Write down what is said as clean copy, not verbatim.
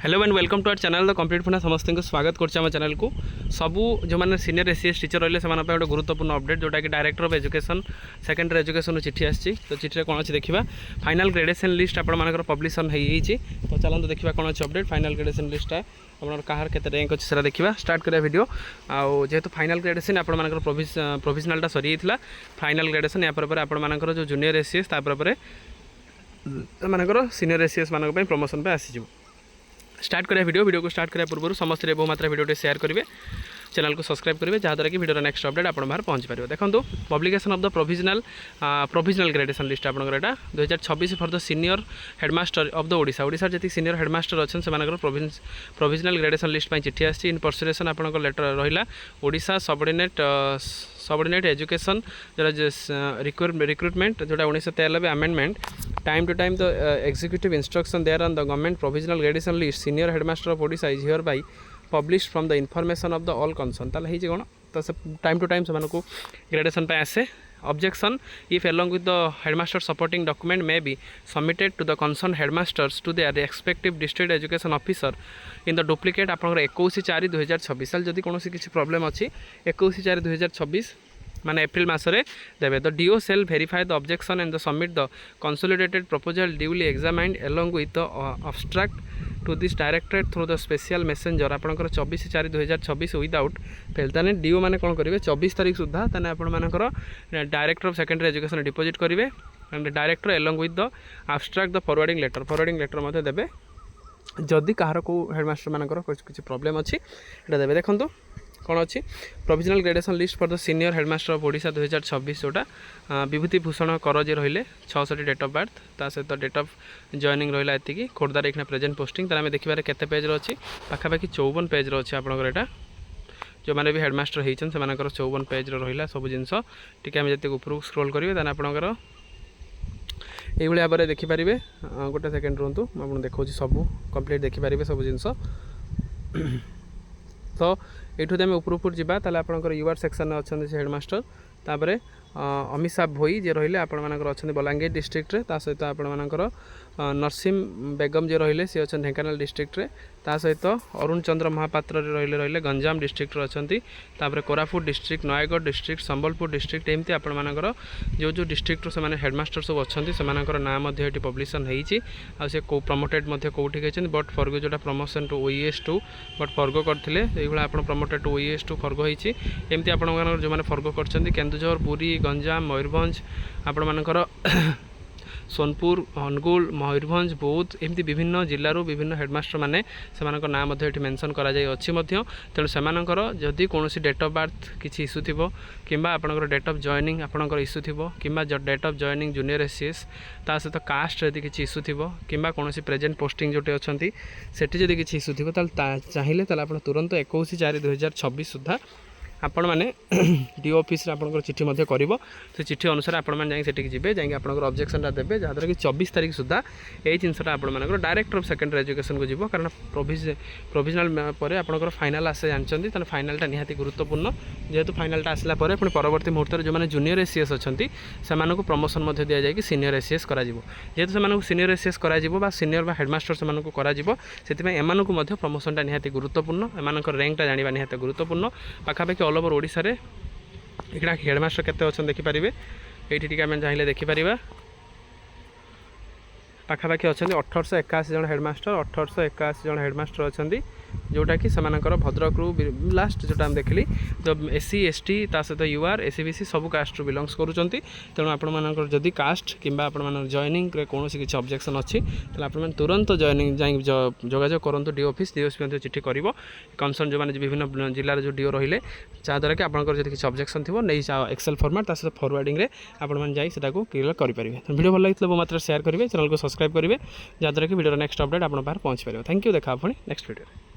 Hello and welcome to our channel the complete फना समस्त को स्वागत करम चैनल को सबू जो मैंने सीनियर एसीएस टीचर रही है गोटे गुरुत्वपूर्ण अपडेट जोटा कि director of education secondary education चिठी आसी तो चिठी कौन अच्छी देखा फाइनल ग्रेडेसन लिस्ट आपर पब्लिशन होती तो चलते देखा कौन अच्छी अपडेट फाइनल ग्रेडेसन लिस्ट कहार के रैंक अच्छे से देखा स्टार्ट करा वीडियो आउ जेहेतु फाइनल ग्रेडेसन आपर प्रोविजनाल सरी फाइनल ग्रेडेसन या आपर जो जूनियर एसीएस तापर सीनियर एसीएस मान प्रमोशन पे आसीज स्टार्ट करा वीडियो को स्टार्ट करा पूर्व समस्त बहु मात्रा वीडियो शेयर करेंगे चैनल को सब्सक्राइब करेंगे जहाँद्वारा कि वीडियो नेक्स्ट अपडेट आप बाहर पहुँच पारे देखो publication of the provisional gradation list आपंकर यहाँ 2026 for the senior headmaster of the Odisha Odisha जी सीनियर हेडमास्टर अच्छे से प्रोविजनल ग्रेडेसन लिस्ट चिठी आसी इन परसुरेसन आप लेटर रहा ओडिशा सबऑर्डिनेट एजुकेशन रिक्रुटमेंट जोटा 1993 amendment time to time the executive instruction there on the government provisional gradation list senior headmaster of Odisha is here by publish from the information of the all concern ताल है कौन तो से time to time से gradation पे आसे objection if along with the headmaster supporting document may be submitted to the concern headmasters to their respective district education officer in the duplicate आपंकर 21/4/2026 जदि कौन किसी प्रॉब्लम अच्छी 21/4/2026 माने एप्रिल मासरे देवे the DO cell verify the objection and the submit the consolidated proposal duly examined along with the abstract to this directorate through the special messenger आपंकर 24/4/2026 without fail ताने डीओ मैंने कौन करेंगे 24 तारीख सुधा ताने आपंकर director of secondary education deposit करेंगे and director along with the abstract the forwarding letter मध्य देवे जदि कहार को हेडमास्टर मानकर किसी प्रॉब्लम अच्छी देवे देखो कौन अच्छी provisional gradation list for the senior headmaster of Odisha 2026 जोटा विभूति भूषण कर जे रही 66 डेट ऑफ बर्थ ता सहित डेट ऑफ जॉइनिंग रहा एति खोर्धार एक प्रेजेंट पोस्टिंग तार आम देखिए केते पेज अच्छी पाखापाखि 54 पेज अच्छी आपंकर यहाँ जो मैंने भी हेडमास्टर होती से 54 पेज रहा सब जिनस टी आम जी ऊपर स्क्रोल करेंगे ताने आपंकर ये भाव में देखिपारे गोटे सेकेंड रुहतु मुझे देखा सब कंप्लीट देखिपारे सब जिनस तो यूँ आम ऊपर जावा ताले आपंकर यूआर सेक्शन अच्छा से हेडमास्टर तापर अमिषा भोई जे रही आपर अच्छा बलांगीर डिस्ट्रिक्ट रे ता सहित आपर नरसिम बेगम जे रही सी अच्छा ढेंकानाल डिस्ट्रिक्ट रे ता सहित अरुण चंद्र महापात्र रही गंजाम डिस्ट्रिक्ट अच्छा Koraput district Nayagarh district Sambalpur district एमती आपर जो डिस्ट्रिक्ट से हेडमास्टर सब अच्छा से नाम ये पब्लिशन होती प्रमोटेड कौटी बट फर्गो जोटा प्रमोशन टू ओईएस टू बट फर्गो करते ये आप प्रमोटेड टू ओईएस टू फर्गो होती एमती आप जो फर्गो कर केन्दुझर पुरी गंजाम मयूरभंज आपण मानकर सोनपुर अनुगुल मयूरभंज बौद्ध एमती विभिन्न जिलूर विभिन्न हेडमास्टर मैंने से नाम ये मेंशन करा तेणु से जदि कौन डेट ऑफ बर्थ किसी इश्यू थी कि डेट ऑफ जॉइनिंग आपंकर इश्यू थी कि date of joining junior ACS ता सहित कास्ट यदि किसी इश्यू थी कि कौन प्रेजेंट पोस्टिंग जोटे अच्छा से किसी इश्यू थी चाहिए तुरंत 21/4/2026 सुधा आपण मैंने डीओ ऑफिस आपंकर चिठी कर से चिठी अनुसार आपठी जी जाए आपंकर ऑब्जेक्शन देते जहाँद्वारा कि 24 तारीख सुधा यही जिनसा आपर डायरेक्टर ऑफ सेकेंडरी एजुकेशन को जीव कारण प्रोविजनल पर आपंकर फाइनाल आसे जानते हैं फाइनालटा निहाती गुरुत्वपूर्ण जेहेतु फाइनालटा आसला पुणी परवर्ती मुहूर्त जो मैंने जूनियर एसीएस अच्छा से प्रमोशन दि जाए कि सीनियर एसीएस जेहेतु से सीनियर एसीएस सीनियर हेडमास्टर से एमू प्रमोशनटा निहाती गुरुत्वपूर्ण एम रैंकटा जाना निहाती गुरुत्वपूर्ण पाखापाखि ऑल ओवर ओडिशा रे इकड़ा हेडमास्टर केते अच्छा देखिपारे ये आम चाहिए देखिपर पाखापाखि अच्छा 1881 जन हेडमास्टर 1881 जन हेडमास्टर अच्छा जोटा कि भद्रक रु लास्ट जोटा हम देखली जो एससी एसटी ता सहित यूआर एसीबीसी सब कास्ट रु बिलंग्स करूँ तेणु आपण जदि कास्ट कि जॉइनिंग कौन किसी ऑब्जेक्शन अच्छी तो तुरंत जॉइनिंग जोगाजोग करूँ डी ऑफिस चिठी कर कंसर्न जो मैंने विभिन्न जिलार जो डीओ रही जहाँद्वारा कि आपंकर किसी ऑब्जेक्शन थी नहीं एक्सेल फॉर्मेट ता सहित फॉरवर्डिंग रे आपण क्लियर करेंगे वीडियो भल लगी मात्र शेयर करेंगे चैनल को सब्सक्राइब करेंगे जहाँद्वारा कि वीडियो नेक्स्ट अपडेट आप पहुँच पारे थैंक यू देखा पुणी नेक्स्ट वीडियो।